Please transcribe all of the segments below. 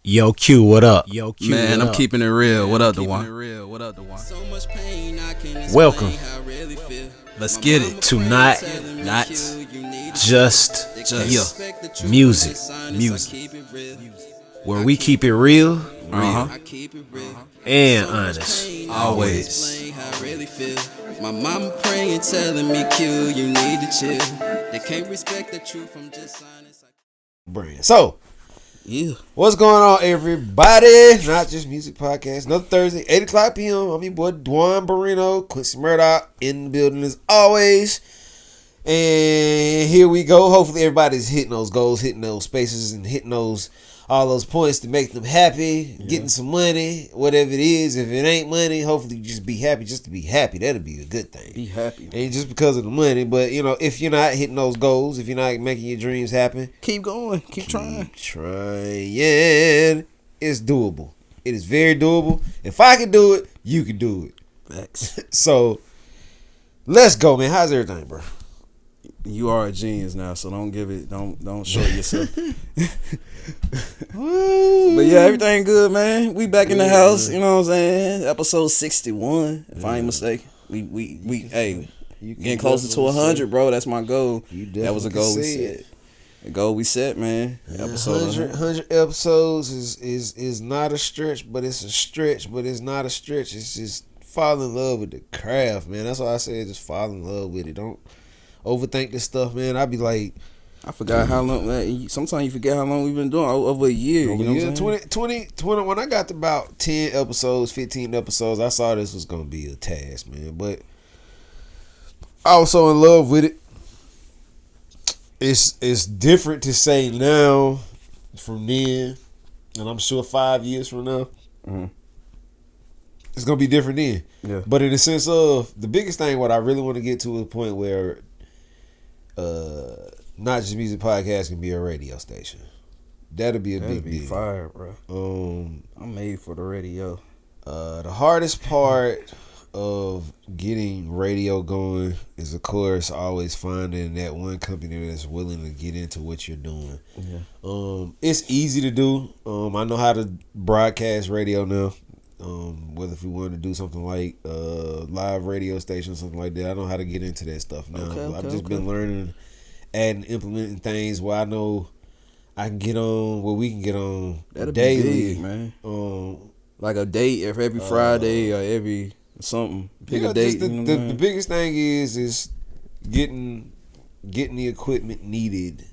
Yo, Q, what up? Yo, Q, Man, what I'm up? keeping it real. What up, Duan? Welcome Let's get it. to Not Not Just yeah. Music, where we keep it real and honest. Always. My mama praying, telling me, Q, you need to chill. They can't respect the truth, I'm just honest. Brand. So, Yeah. what's going on, everybody? Not Just Music Podcast. Another Thursday, 8 o'clock p.m. I'm your boy, Duan Barino, Quincy Murdoch, in the building as always. And here we go. Hopefully, everybody's hitting those goals, hitting those spaces, and hitting all those points to make them happy, getting some money, whatever it is. If it ain't money, hopefully you just be happy just to be happy. That'll be a good thing. Be happy. Ain't just because of the money, but if you're not hitting those goals, if you're not making your dreams happen, Keep going. Keep trying. trying. It's doable. It is very doable. If I can do it, you can do it. Facts. So let's go, man. How's everything, bro? You are a genius now, so don't give it. Don't short yourself. But yeah, everything good, man. We back in the house. You know what I'm saying? Episode 61, if I ain't mistaken. We hey, getting closer to 100, bro. That's my goal. That was a goal we set. The goal we set, man. Episode 100 episodes is not a stretch, but it's a stretch, but it's not a stretch. It's just fall in love with the craft, man. That's why I say just fall in love with it. Don't overthink this stuff, man. I be like, I forgot how long. Man, sometimes you forget how long we've been doing. Over a year. You know what I'm saying? 20. When I got to about 10 episodes, 15 episodes, I saw this was gonna be a task, man. But I was so in love with it. It's different to say now from then, and I'm sure 5 years from now, it's gonna be different then. Yeah. But in the sense of the biggest thing, what I really want to get to is a point where Not Just Music Podcast can be a radio station. That'll be a big deal. Fire, bro. I'm made for the radio. The hardest part of getting radio going is, of course, always finding that one company that's willing to get into what you're doing. Yeah. It's easy to do. I know how to broadcast radio now. Whether if we wanted to do something like live radio station, something like that, I know how to get into that stuff now. I've just been learning, adding, implementing things where I know I can get on, where we can get on That'll daily, be big, man. Like a date every Friday or every something. Pick a date. The biggest thing is getting the equipment needed.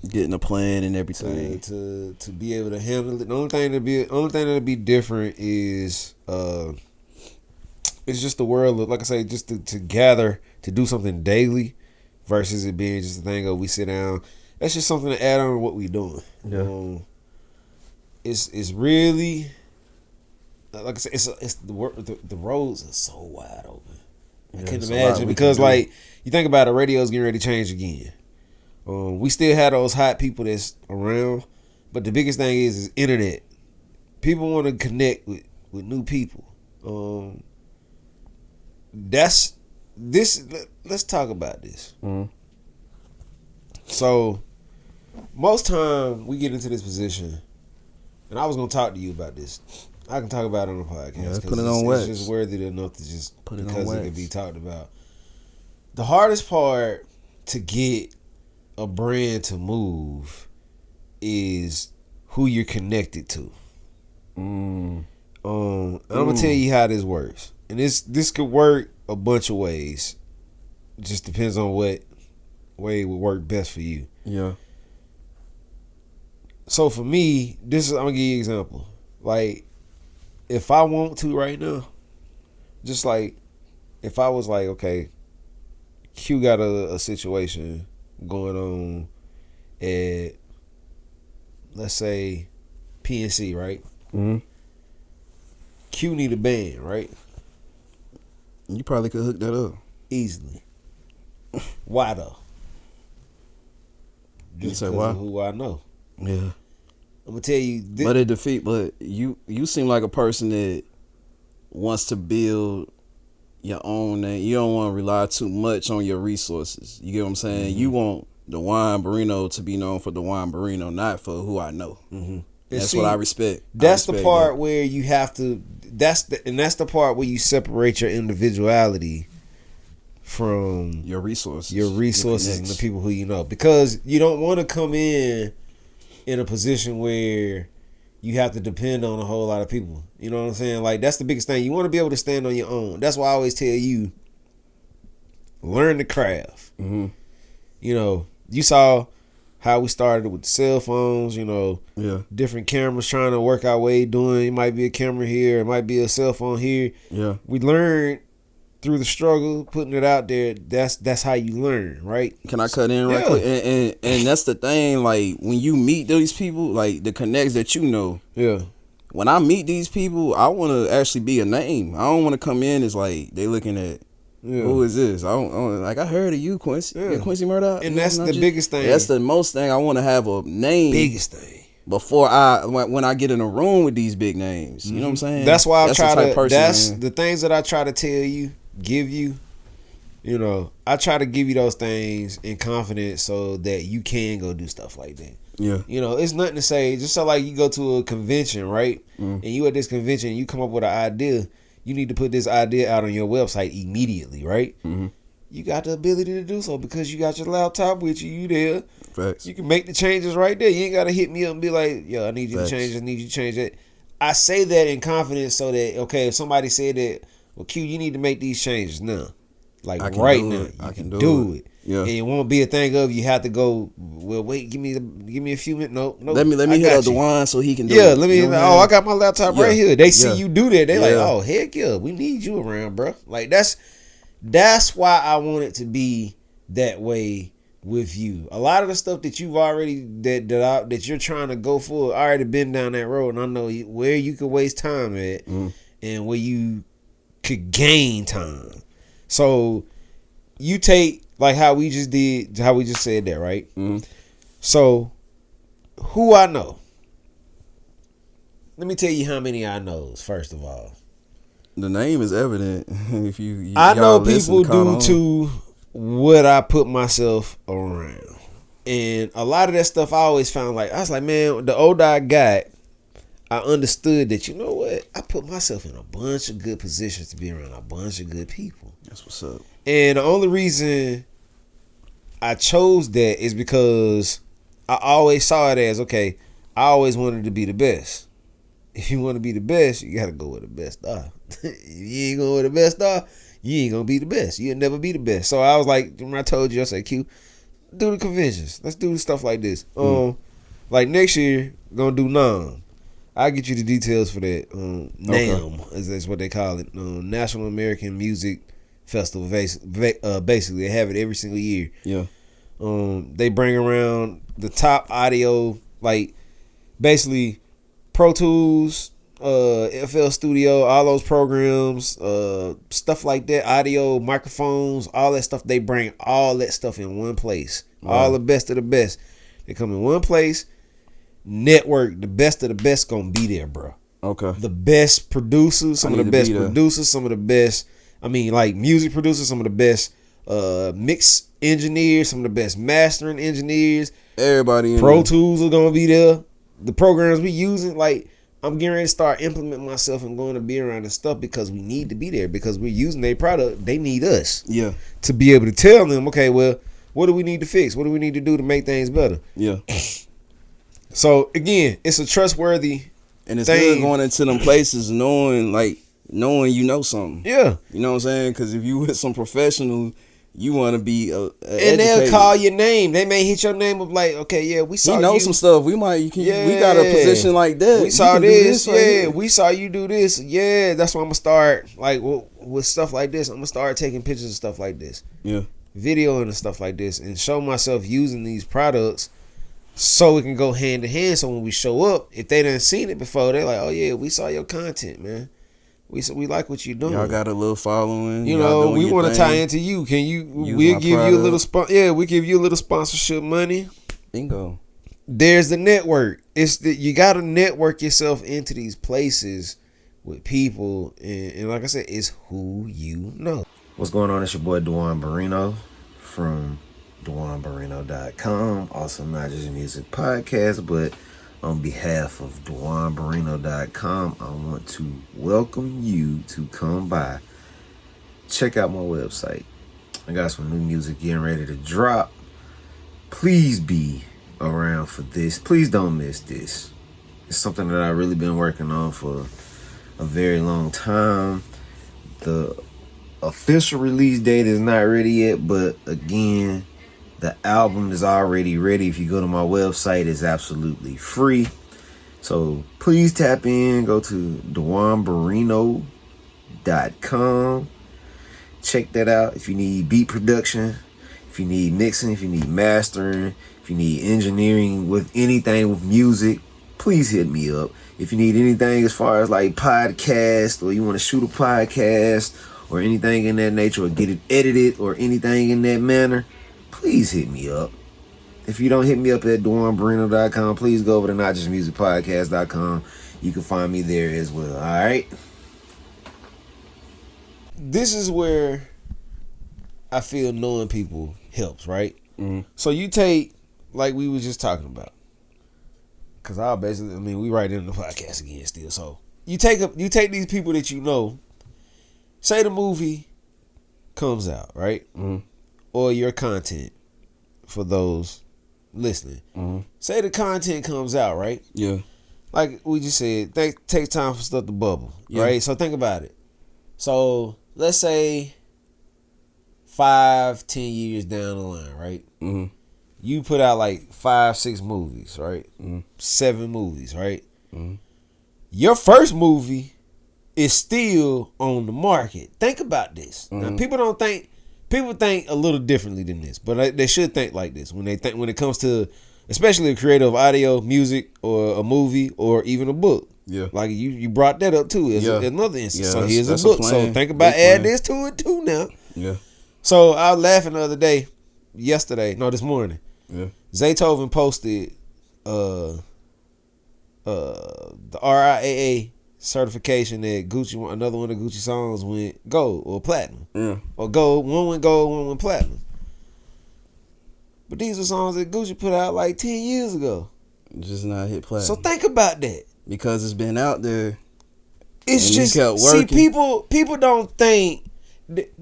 Getting a plan and everything to be able to handle it. The only thing that'll be different is it's just the world of, like I say, just to gather to do something daily versus it being just a thing of we sit down. That's just something to add on to what we doing. Yeah. It's really like I said, it's the roads are so wide open. I couldn't imagine because like you think about it, radio's getting ready to change again. We still have those hot people that's around, but the biggest thing is internet. People want to connect with new people. That's this. Let's talk about this. So, most time we get into this position, and I was gonna talk to you about this. I can talk about it on the podcast. Yeah, put it on wax. It's just worthy enough to just put it because on it wax. can be talked about. The hardest part to get a brand to move is who you're connected to. I'm gonna tell you how this works, and this could work a bunch of ways. It just depends on what way would work best for you. Yeah. So for me, I'm gonna give you an example. Like, if I want to right now, just like if I was like, okay, Q got a situation going on at, let's say, PNC, right? Q need a band, right? You probably could hook that up Easily. Why though? You say because why? of who I know. Yeah. I'm gonna tell you. But you seem like a person that wants to build your own name. You don't want to rely too much on your resources. You get what I'm saying? You want Duan Barino to be known for Duan Barino, not for who I know. That's what I respect. That's I the respect part that. where you have to. That's the part where you separate your individuality from Your resources. your resources and connects. the people who you know, because you don't want to come in a position where you have to depend on a whole lot of people. You know what I'm saying? Like, that's the biggest thing. You want to be able to stand on your own. That's why I always tell you, learn the craft. Mm-hmm. You know, you saw how we started with the cell phones, you know, Yeah. different cameras trying to work our way doing. It might be a camera here, it might be a cell phone here. Yeah. We learned through the struggle, putting it out there. That's how you learn, right? Can I cut in right Yeah. quick? And that's the thing. Like, when you meet these people, like the connects that you know. Yeah. When I meet these people, I want to actually be a name. I don't want to come in as like they looking at. Yeah. Who is this? I don't like. I heard of you, Quincy. Yeah. You're Quincy Murdoch, And that's the biggest thing. That's the most thing. I want to have a name. Biggest thing. Before when I get in a room with these big names. You know what I'm saying? That's why I the try type to. of person That's I am. the things that I try to tell you, give you. You know, I try to give you those things in confidence so that you can go do stuff like that. Yeah. You know, it's nothing to say. Just so like you go to a convention, right? And you at this convention, and you come up with an idea. You need to put this idea out on your website immediately, right? Mm-hmm. You got the ability to do so because you got your laptop with you. You there. Facts. You can make the changes right there. You ain't got to hit me up and be like, yo, I need you Facts. to change this, I need you to change that. I say that in confidence so that, okay, if somebody said that, well, Q, you need to make these changes now. Like I can right do now. it. I You can can do do it. it. Yeah. And it won't be a thing of you have to go, well, wait, give me a few minutes. No. Let me I hit got up you. Duan so he can do Yeah, it. let me, You know what I'm I saying? got my laptop Yeah. right here. They see Yeah. you do that. They like, Yeah. oh, heck yeah, we need you around, bro. Like, that's why I want it to be that way with you. A lot of the stuff that you've already that you're trying to go for, I already been down that road, and I know where you could waste time at and where you could gain time. So you take like how we just said that, right? So who I know. Let me tell you how many I knows. First of all, The name is evident. If you I know y'all listen, people caught due on. to what I put myself around. And a lot of that stuff I always found like, I was like, man, the older I got, I understood that, you know what? I put myself in a bunch of good positions to be around a bunch of good people. That's what's up. And the only reason I chose that is because I always saw it as, okay, I always wanted to be the best. If you want to be the best, you got to go where the best are. If you ain't going where the best are, you ain't going to be the best. You'll never be the best. So I was like, when I told you, I said, Q, do the conventions. Let's do stuff like this. Like next year, going to do NAM. I'll get you the details for that. NAM is what they call it. National American Music Festival. Basically, they have it every single year. Yeah. They bring around the top audio, like basically Pro Tools, FL Studio, all those programs, stuff like that, audio, microphones, all that stuff. They bring all that stuff in one place. Wow. All the best of the best. They come in one place. Network, the best of the best gonna be there, bro. Okay. The best producers, some I of the need to best be there. producers, some of the best, like music producers, some of the best mix engineers, some of the best mastering engineers. Everybody in Pro there. Tools are gonna be there. The programs we using, like I'm getting ready to start implementing myself and going to be around and stuff because we need to be there because we're using their product. They need us Yeah. to be able to tell them, okay, well, what do we need to fix? What do we need to do to make things better? Yeah. So again, it's a trustworthy And it's thing. good going into them places knowing you know something. Yeah. You know what I'm saying? Because if you with some professional, you want to be And educated. they'll call your name. They may hit your name up like, okay, yeah, we saw He knows you. some stuff. We got a position like that. We You saw can do this. right Yeah, here. we saw you do this. Yeah, that's why I'm gonna start like with stuff like this. I'm gonna start taking pictures of stuff like this, Yeah. videoing and stuff like this, and show myself using these products so it can go hand to hand. So when we show up, if they done seen it before, they're like, oh yeah, we saw your content, man. We like what you're doing. Y'all got a little following. You Y'all know, doing we your want to thing. tie into you. Can you? Use We'll my give you a little product. we give you a little sponsorship money. Bingo. There's the network. You got to network yourself into these places with people, and like I said, it's who you know. What's going on? It's your boy Duan Barino from DuanBarino.com. Also, not just a music podcast, but On behalf of DuanBarino.com, I want to welcome you to come by. Check out my website. I got some new music getting ready to drop. Please be around for this. Please don't miss this. It's something that I've really been working on for a very long time. The official release date is not ready yet, but again, the album is already ready. If you go to my website, it's absolutely free. So please tap in, go to DuanBarino.com. Check that out. If you need beat production, if you need mixing, if you need mastering, if you need engineering with anything with music, please hit me up. If you need anything as far as like podcast, or you want to shoot a podcast or anything in that nature, or get it edited or anything in that manner, please hit me up. If you don't hit me up at DuanBarino.com, please go over to NotJustMusicPodcast.com. You can find me there as well. All right. This is where I feel knowing people helps, right? Mm-hmm. So you take, like we was just talking about, because we right in the podcast again still. So you take these people that you know, say the movie comes out, right? Mm-hmm. Or your content for those listening. Mm-hmm. Say the content comes out, right? Yeah. Like we just said, take time for stuff to bubble, right? So think about it. So let's say 5-10 years down the line, right? Mm-hmm. You put out like 5-6 movies, right? Mm-hmm. 7 movies, right? Mm-hmm. Your first movie is still on the market. Think about this. Mm-hmm. Now, people think a little differently than this, but they should think like this when it comes to, especially creative audio, music, or a movie, or even a book. Yeah, like you brought that up too. As another instance. Yeah, so here's a book. So think about add this to it too now. Yeah. So I was laughing the other day, this morning. Yeah. Zaytoven posted the RIAA certification that Gucci, another one of Gucci songs went gold or platinum. Yeah. Or gold, one went gold, one went platinum. But these are songs that Gucci put out like 10 years ago. Just not hit platinum. So think about that. Because it's been out there. It's just, see, people don't think,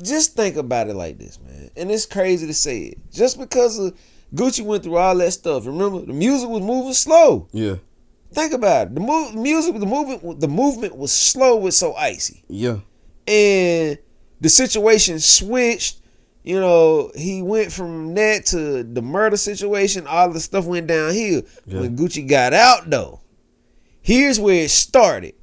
just think about it like this, man. And it's crazy to say it. Just because of Gucci went through all that stuff. Remember, the music was moving slow. Yeah. Think about it. The movement was slow, was so icy. Yeah. And the situation switched. You know, he went from that to the murder situation. All the stuff went downhill. Yeah. When Gucci got out, though, here's where it started.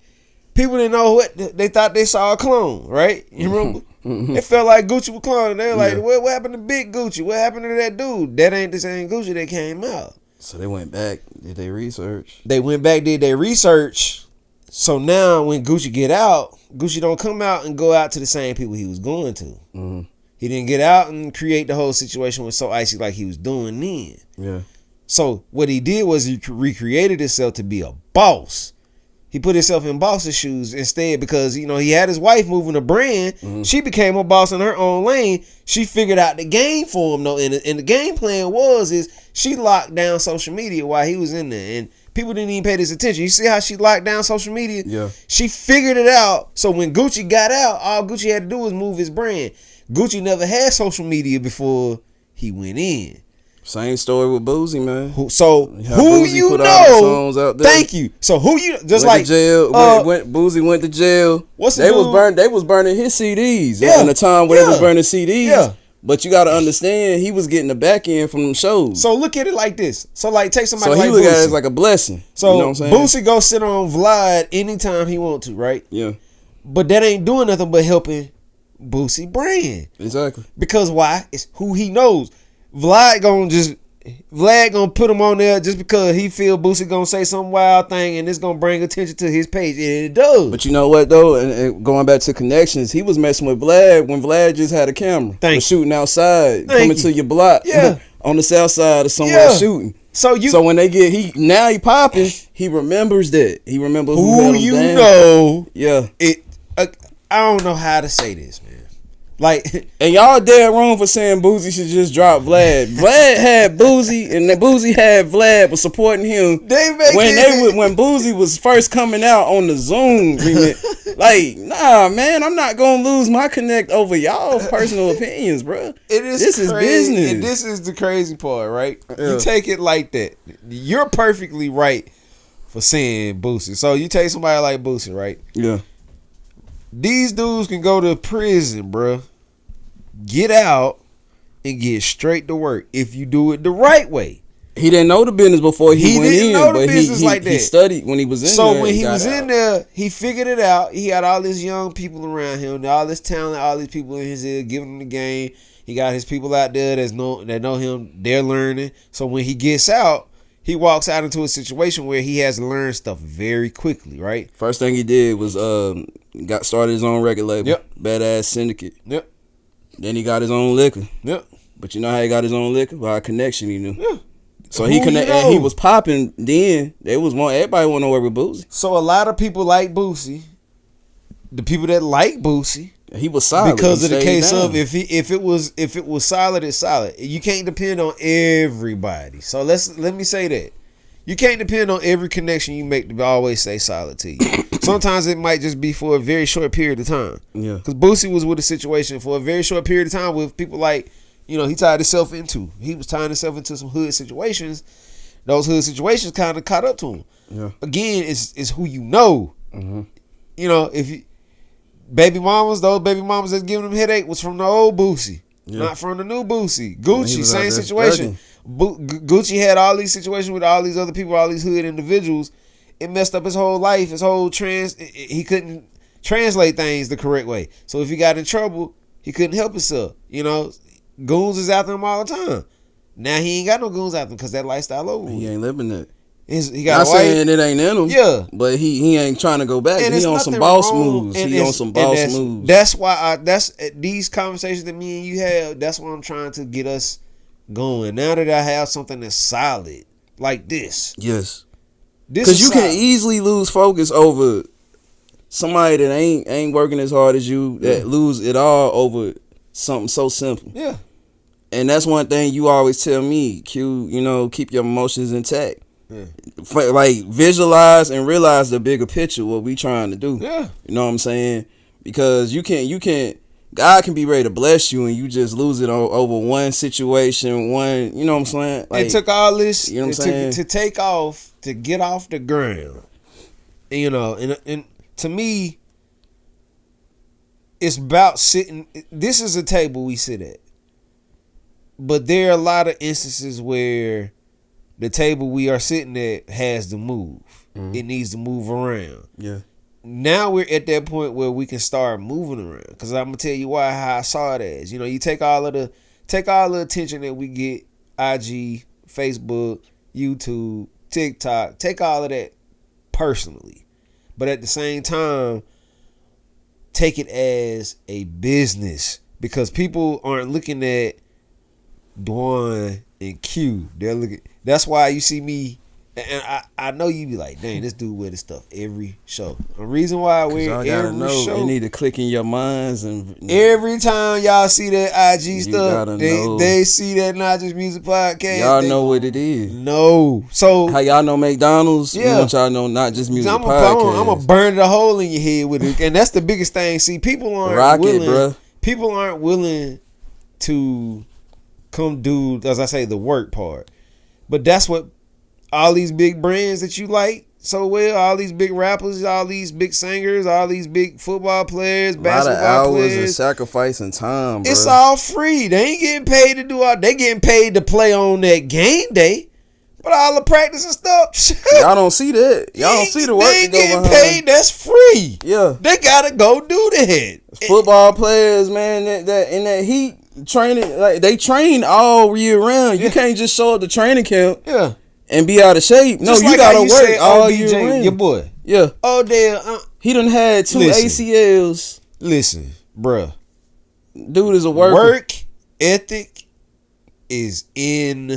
People didn't know what they thought they saw a clone, right? You remember? It felt like Gucci was cloning. They were like, what happened to Big Gucci? What happened to that dude? That ain't the same Gucci that came out. So they went back, did their research. They went back, did their research. So now when Gucci get out, Gucci don't come out and go out to the same people he was going to. Mm-hmm. He didn't get out and create the whole situation was so icy like he was doing then. Yeah. So what he did was he recreated himself to be a boss. He put himself in boss's shoes instead because, you know, he had his wife moving a brand. Mm-hmm. She became a boss in her own lane. She figured out the game for him, though. And the game plan is she locked down social media while he was in there. And people didn't even pay this attention. You see how she locked down social media? Yeah. She figured it out. So when Gucci got out, all Gucci had to do was move his brand. Gucci never had social media before he went in. Same story with Boosie, man. Who you know? Thank you. So who you just went like to jail? Boosie went to jail. They was burning his CDs in the time when they was burning CDs. Yeah. But you got to understand, he was getting the back end from them shows. So look at it like this. So like take somebody like Boosie. So he look at it as like a blessing. So you know what I'm saying? Boosie go sit on Vlad anytime he want to, right? Yeah. But that ain't doing nothing but helping Boosie brand. Exactly. Because why? It's who he knows. Vlad gonna put him on there just because he feel Boosie gonna say some wild thing and it's gonna bring attention to his page, and it does. But you know what though, and going back to connections, he was messing with Vlad when Vlad just had a camera, shooting outside, coming to your block, on the south side or somewhere shooting. So when they get he popping, he remembers that. He remembers who you know. Yeah. I don't know how to say this, man. Like, and y'all dead wrong for saying Boosie should just drop Vlad. Vlad had Boosie, and then Boosie had Vlad, but supporting him when Boosie was first coming out on the Zoom. Like, nah, man, I'm not gonna lose my connect over y'all's personal opinions, bro. This is business. And this is the crazy part, right? Yeah. You take it like that. You're perfectly right for saying Boosie. So you take somebody like Boosie, right? Yeah. These dudes can go to prison, bro. Get out and get straight to work if you do it the right way. He didn't know the business before he went didn't in, know the but business like that. He studied when he was in there. So when he was in there, he figured it out. He had all these young people around him, all this talent, all these people in his ear giving him the game. He got his people out there that know him. They're learning. So when he gets out, he walks out into a situation where he has to learn stuff very quickly, right? First thing he did was got started his own record label. Yep. Badass Syndicate. Yep. Then he got his own liquor. Yep. But you know how he got his own liquor? By a connection he knew. Yeah. So he connected, and he was popping then. Everybody want to work with Boosie. So a lot of people like Boosie. The people that like Boosie, he was solid because of the case of if it was solid, it's solid. You can't depend on everybody. So let me say that you can't depend on every connection you make to always stay solid to you. Sometimes it might just be for a very short period of time. Yeah, because Boosie was with a situation for a very short period of time with people like, he tied himself into. He was tying himself into some hood situations. Those hood situations kind of caught up to him. Yeah. Again, it's who you know. Mm-hmm. If you those baby mamas that's giving him headache was from the old Boosie, not from the new Boosie. Gucci, same situation. Gucci had all these situations with all these other people, all these hood individuals. It messed up his whole life, his whole he couldn't translate things the correct way. So if he got in trouble, he couldn't help himself. Goons is after him all the time. Now he ain't got no goons after him because that lifestyle over. He ain't living it. He got not saying it ain't in him. Yeah, but he ain't trying to go back. He on some boss moves. He on some boss moves. That's why these conversations that me and you have. That's why I'm trying to get us going. Now that I have something that's solid like this. Yes, because you can easily lose focus over somebody that ain't working as hard as you. That lose it all over something so simple. Yeah. And that's one thing you always tell me, Q, keep your emotions intact. Yeah. Like, visualize and realize the bigger picture, what we trying to do. Yeah. You know what I'm saying? Because you can't, God can be ready to bless you and you just lose it over one situation, you know what I'm saying? Like, it took all this, you know what I'm saying? To take off, to get off the ground. And to me, it's about sitting, this is a table we sit at. But there are a lot of instances where the table we are sitting at has to move. Mm-hmm. It needs to move around. Yeah. Now we're at that point where we can start moving around. Because I'm gonna tell you how I saw it as. You take all the attention that we get, IG, Facebook, YouTube, TikTok, take all of that personally. But at the same time, take it as a business. Because people aren't looking at Duan and Q. They're looking. That's why you see me, and I know you be like, dang, this dude wear this stuff every show. The reason why I wear every show, it need to click in your minds, and every time y'all see that IG stuff, they see that Not Just Music Podcast. Y'all know what it is. No, so how y'all know McDonald's? Yeah, want y'all know Not Just Music Podcast. I'm gonna burn the hole in your head with it, and that's the biggest thing. See, people aren't willing. People aren't willing to come do, as I say, the work part. But that's what all these big brands that you like so well, all these big rappers, all these big singers, all these big football players, basketball players, and sacrificing time, bro. It's all free. They ain't getting paid to do all. They getting paid to play on that game day. But all the practice and stuff, y'all don't see that. Y'all don't see the work. They ain't getting paid. That's free. Yeah, they gotta go do that. Football players, man, that in that heat training, like they train all year round. You can't just show up to training camp, and be out of shape. No, you gotta work all year round. Your boy, yeah. Oh damn, he done had 2 ACLs. Listen, bruh, dude is a worker. Work ethic is insane.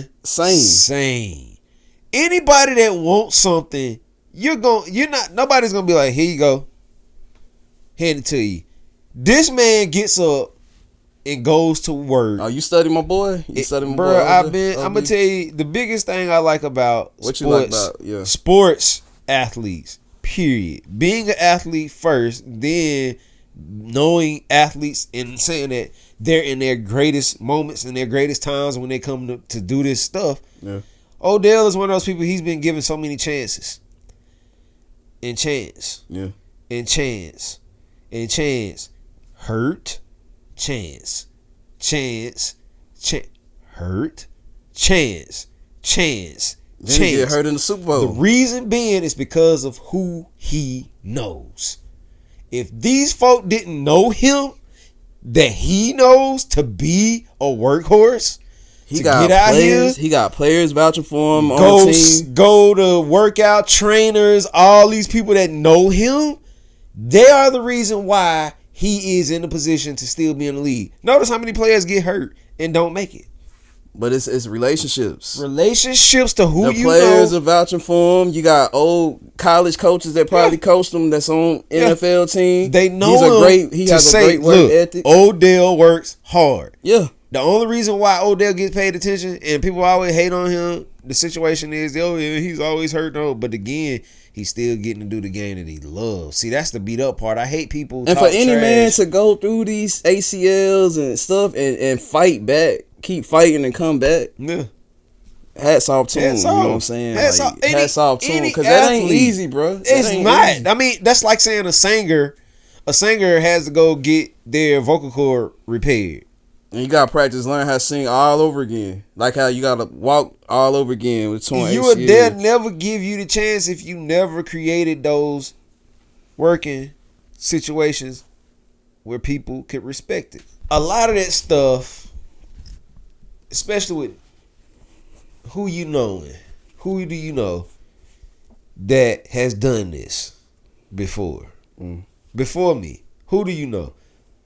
Anybody that wants something, nobody's gonna be like, here you go, hand it to you. This man gets up and goes to work. Oh, you study my boy? You study my boy? Bro, I'm gonna tell you the biggest thing I like about sports athletes, period. Being an athlete first, then knowing athletes and saying that they're in their greatest moments and their greatest times when they come to do this stuff. Yeah. Odell is one of those people, he's been given so many chances. And chance. Yeah. And chance. And chance. Hurt. Chance. Chance. Hurt. Chance. Chance. Then he get hurt in the Super Bowl. The reason being is because of who he knows. If these folk didn't know him, that he knows to be a workhorse, he got players. He got players vouching for him on the team. Go to workout trainers. All these people that know him, they are the reason why he is in the position to still be in the league. Notice how many players get hurt and don't make it. But it's relationships. Relationships to who the players are vouching for him. You got old college coaches that probably coached him that's on NFL team. They know he has a great work ethic. Odell works hard. Yeah. The only reason why Odell gets paid attention and people always hate on him, the situation is, he's always hurt. No, but again, he's still getting to do the game that he loves. See, that's the beat up part. I hate people. And for any man to go through these ACLs and stuff and fight back, keep fighting and come back. Yeah. Hats off to him. You know what I'm saying? Hats off to him. Because that ain't easy, bro. It's not. Easy. I mean, that's like saying a singer has to go get their vocal cord repaired. And you gotta practice, learn how to sing all over again. Like how you gotta walk all over again with torn ACL. They'll never give you the chance if you never created those working situations where people could respect it. A lot of that stuff, especially with who do you know that has done this before? Before me. Who do you know?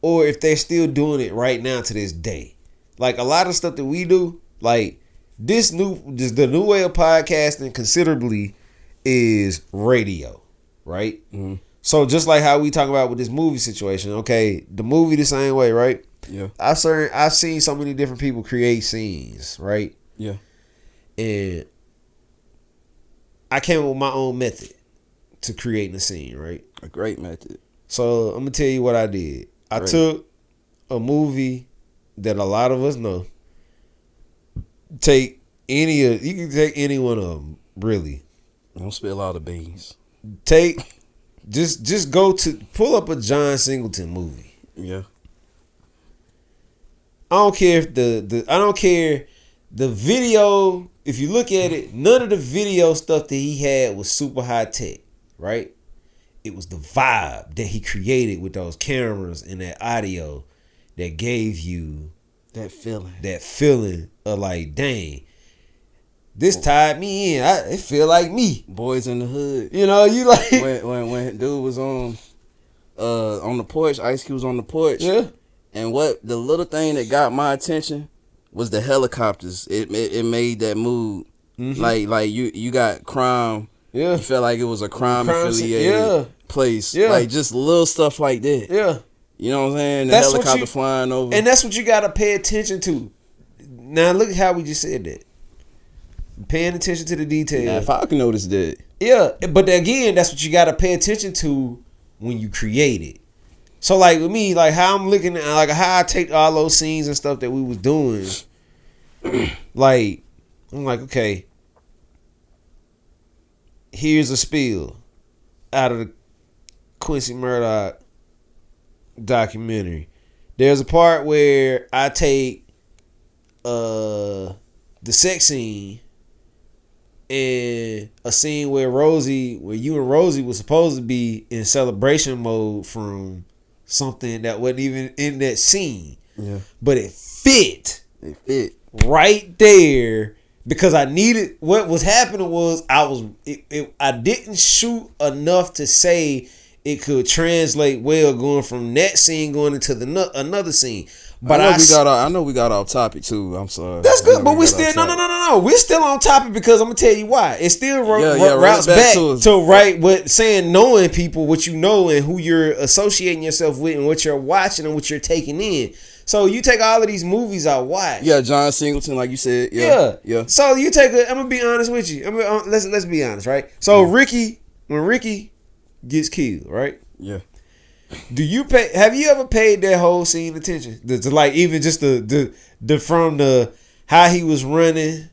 Or if they're still doing it right now to this day. Like a lot of stuff that we do, like the new way of podcasting considerably is radio, right? Mm-hmm. So just like how we talk about with this movie situation, okay, the movie the same way, right? Yeah. I've seen so many different people create scenes, right? Yeah. And I came up with my own method to creating a scene, right? A great method. So I'm gonna tell you what I did. I took a movie that a lot of us know. You can take any one of them, really. Don't spill all the beans. Just pull up a John Singleton movie. Yeah. I don't care if the video, if you look at it, none of the video stuff that he had was super high tech, right? It was the vibe that he created with those cameras and that audio that gave you that feeling of like, dang, this tied me in. It feel like me. Boys in the Hood. You know, you like when dude was on the porch, Ice Cube was on the porch. Yeah. And what the little thing that got my attention was the helicopters. It made that mood. Mm-hmm. Like you got crime. Yeah. You felt like it was a crime affiliated place. Yeah. Like just little stuff like that. Yeah. You know what I'm saying? The helicopter flying over. And that's what you gotta pay attention to. Now look at how we just said that. Paying attention to the details. Now, if I can notice that. Yeah. But again, that's what you gotta pay attention to when you create it. So like with me, like how I'm looking at, like how I take all those scenes and stuff that we was doing. Like, I'm like, okay, here's a spill out of the Quincy Murdoch documentary. There's a part where I take the sex scene and a scene where you and Rosie was supposed to be in celebration mode from something that wasn't even in that scene. Yeah. But it fit. It fit. Right there. Because I needed, what was happening was I didn't shoot enough to say it could translate well going from that scene going into another scene. But I know we got off topic too. I'm sorry. That's good, but we still no. We're still on topic because I'm gonna tell you why. It still routes back to saying knowing people, what you know and who you're associating yourself with and what you're watching and what you're taking in. So you take all of these movies I watch. Yeah, John Singleton, like you said. Yeah. So you take I'm gonna be honest with you. Let's be honest, right? So when Ricky gets killed, right? Yeah. Have you ever paid that whole scene attention? To like even just the from the how he was running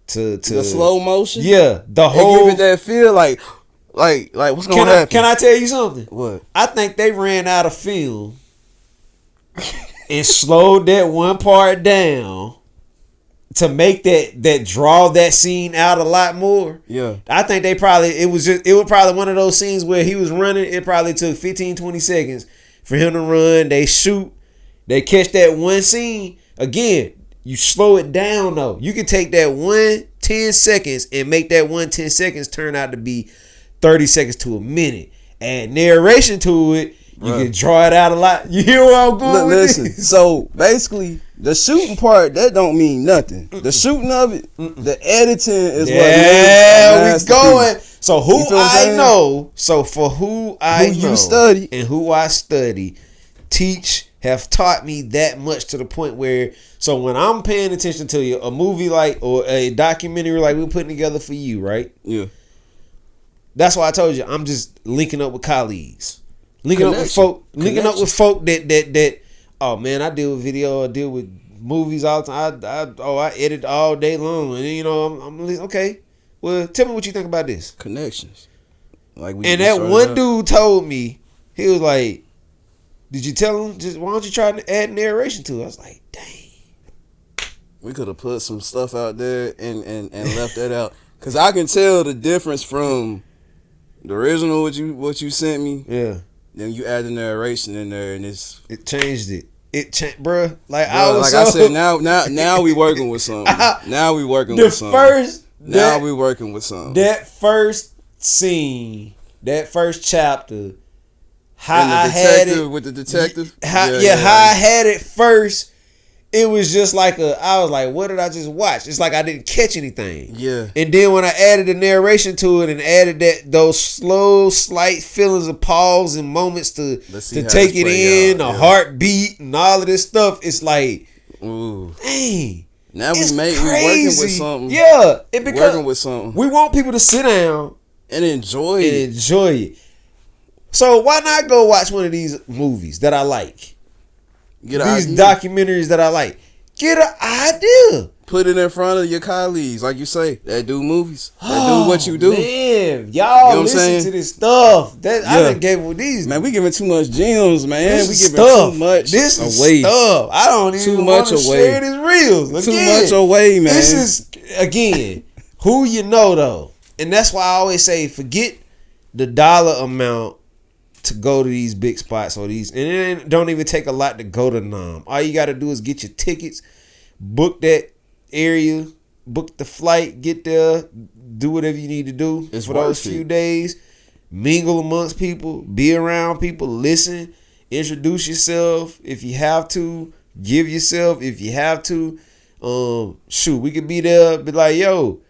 to the slow motion? Yeah, the whole give it that feel like what's gonna happen? Can I tell you something? What? I think they ran out of film and slowed that one part down to make that draw that scene out a lot more. Yeah. I think it was probably one of those scenes where he was running. It probably took 15, 20 seconds for him to run. They shoot. They catch that one scene. Again, you slow it down though. You can take that 10 seconds and make that 10 seconds turn out to be 30 seconds to a minute. Add narration to it. You can draw it out a lot. You hear what I'm going with? Listen, so basically, the shooting part, that don't mean nothing. The shooting of it, the editing is what makes we going. So who I know, you study, and who I study, have taught me that much to the point where, so when I'm paying attention to you, a movie or a documentary like we're putting together for you, right? Yeah. That's why I told you, I'm just linking up with colleagues. Linking up with folk that oh man, I deal with video, I deal with movies all the time. I edit all day long, and I'm okay. Well, tell me what you think about this. Connections. And that one dude told me, he was like, "Did you tell him? Just why don't you try to add narration to it?" I was like, "Dang, we could have put some stuff out there and left that out, because I can tell the difference from the original what you sent me. Yeah." Then you add the narration in there, and it changed it. It changed, bruh. I said, now we working with something. Now we working with something. We working with something. That first scene, that first chapter, how I had it with the detective. How I had it first. It was just I was like, what did I just watch? It's like I didn't catch anything. Yeah. And then when I added the narration to it and added those slow, slight feelings of pause and moments to take it in, a heartbeat and all of this stuff, it's like, ooh, dang. Now we working with something. Yeah. Working with something. We want people to sit down and enjoy it. So why not go watch one of these movies that I like? Documentaries that I like. Get an idea. Put it in front of your colleagues, like you say, that do movies, that do what you do. Man, y'all listen to this stuff. I done gave with these. Man, we giving too much gems, man. We giving too much away. Stuff. I don't even want to share these reels. Too much away, man. This is, again, who you know, though. And that's why I always say, forget the dollar amount to go to these big spots and it don't even take a lot to go to Nam. All you got to do is get your tickets, book that area, book the flight, get there, do whatever you need to do for those few days, mingle amongst people, be around people, listen, introduce yourself if you have to, give yourself if you have to. We could be there, be like, yo,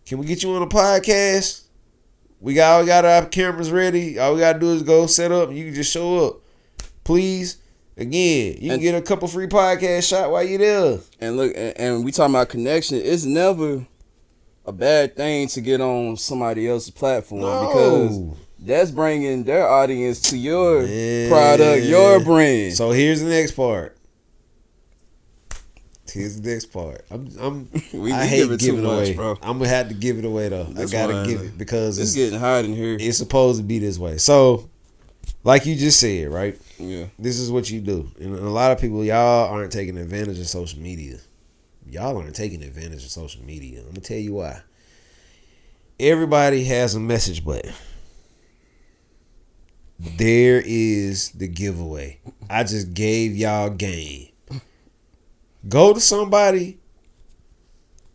can we get you on a podcast? We got our cameras ready. All we gotta do is go set up, and you can just show up. Please, again, you can get a couple free podcast shot while you're there. And look, and we talking about connection. It's never a bad thing to get on somebody else's platform because that's bringing their audience to your product, your brand. So here's the next part. I hate giving it away, bro. I'm gonna have to give it away though. I gotta give it because it's getting hot in here. It's supposed to be this way. So, like you just said, right? Yeah. This is what you do, and a lot of people, y'all aren't taking advantage of social media. Y'all aren't taking advantage of social media. I'm gonna tell you why. Everybody has a message button. There is the giveaway. I just gave y'all game. Go to somebody,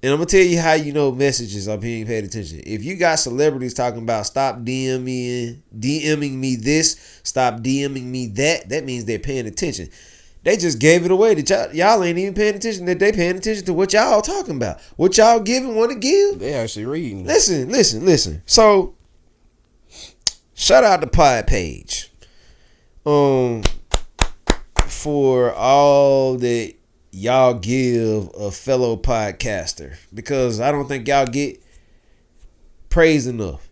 and I'm gonna tell you how you know messages are being paid attention. If you got celebrities talking about stop DMing me this, stop DMing me that, that means they're paying attention. They just gave it away that y'all ain't even paying attention. That they paying attention to what y'all talking about, what y'all giving, want to give. They actually reading. Listen. So, shout out to Pod Page. for all that y'all give a fellow podcaster, because I don't think y'all get praise enough.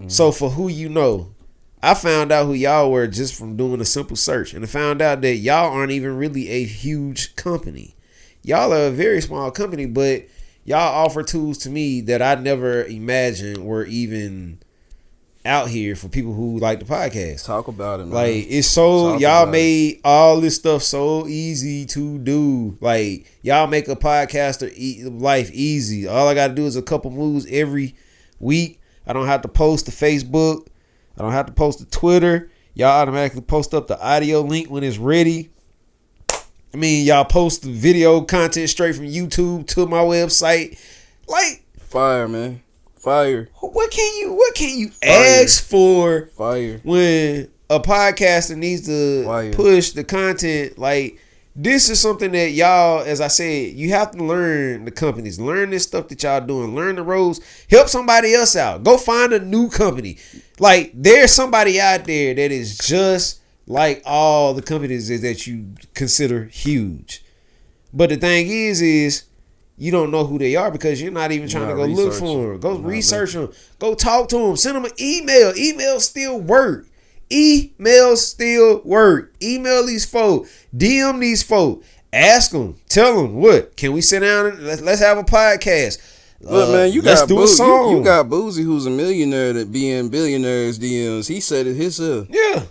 So for who you know, I found out who y'all were just from doing a simple search, and I found out that y'all aren't even really a huge company. Y'all are a very small company, but y'all offer tools to me that I never imagined were even out here for people who like the podcast. Talk about it, man. Like, it's so, y'all made all this stuff so easy to do. Like, y'all make a podcaster life easy. All I gotta do is a couple moves every week. I don't have to post to Facebook. I don't have to post to Twitter. Y'all automatically post up the audio link when it's ready. I mean, y'all post the video content straight from YouTube to my website. Like, fire, man. Fire. What can you ask for? Fire. When a podcaster needs to push the content. Like, this is something that y'all, as I said, you have to learn the companies. Learn this stuff that y'all doing. Learn the roles. Help somebody else out. Go find a new company. Like, there's somebody out there that is just like all the companies that you consider huge. But the thing is you don't know who they are because you're not even trying to go look for them. Go research them. Go talk to them. Send them an email. Emails still work. Emails still work. Email these folk. DM these folk. Ask them. Tell them, what? Can we sit down and let's have a podcast? Look, man, let's do a song. You got Boozy, who's a millionaire that be in billionaires DMs. He said it himself. Yeah.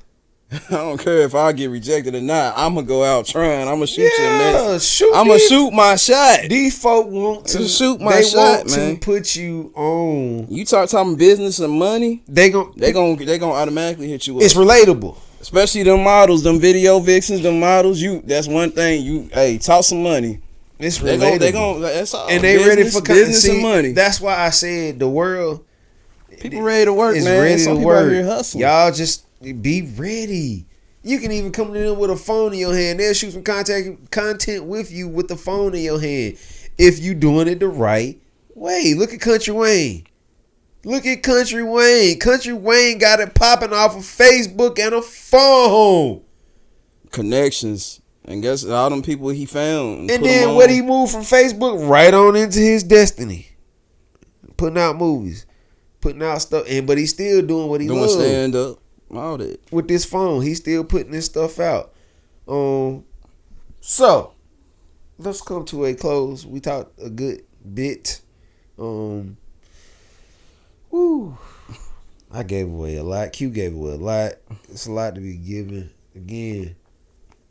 I don't care if I get rejected or not. I'm gonna go out trying. I'm gonna shoot you, man. I'm gonna shoot my shot. These folk want to shoot my shot, want man. To put you on. You talking business and money? They gonna automatically hit you up. It's relatable, especially them models, them video vixens, them models. That's one thing. Talk some money. It's relatable. They gon' that's all. And they business, ready for business and money. That's why I said the world. People ready to work, man. Ready Some to people work. out here hustling. Y'all just be ready. You can even come to them with a phone in your hand. They'll shoot some content with you with the phone in your hand if you doing it the right way. Look at Country Wayne. Country Wayne got it popping off of Facebook and a phone. Connections. And guess all them people he found. And then what he moved from Facebook right on into his destiny. Putting out movies. Putting out stuff. But he's still doing what he loves. Doing stand up. All that. With this phone. He's still putting this stuff out. So let's come to a close. We talked a good bit. I gave away a lot. Q gave away a lot. It's a lot to be given. Again,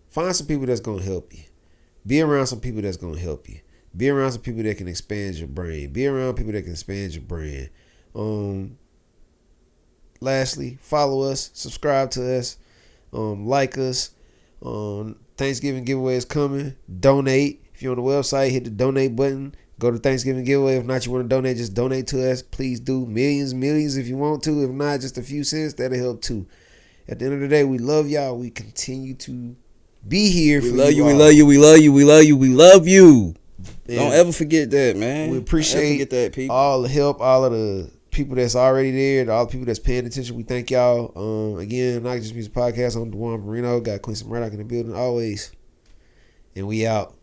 find some people that's gonna help you. Be around some people that's gonna help you. Be around some people that can expand your brain. Be around people that can expand your brand. Lastly, follow us, subscribe to us, like us. Thanksgiving giveaway is coming. Donate. If you're on the website, hit the donate button. Go to Thanksgiving giveaway. If not, you want to donate, just donate to us. Please do. Millions if you want to. If not, just a few cents, that'll help too. At the end of the day, we love y'all. We continue to be here for you. We love you. Don't ever forget that, man. We appreciate that, people. All the help, all of the people that's already there, all the people that's paying attention. We thank y'all. Again, Not Just Music Podcast. I'm Duan Marino. Got Quincy Murdoch in the building always. And we out.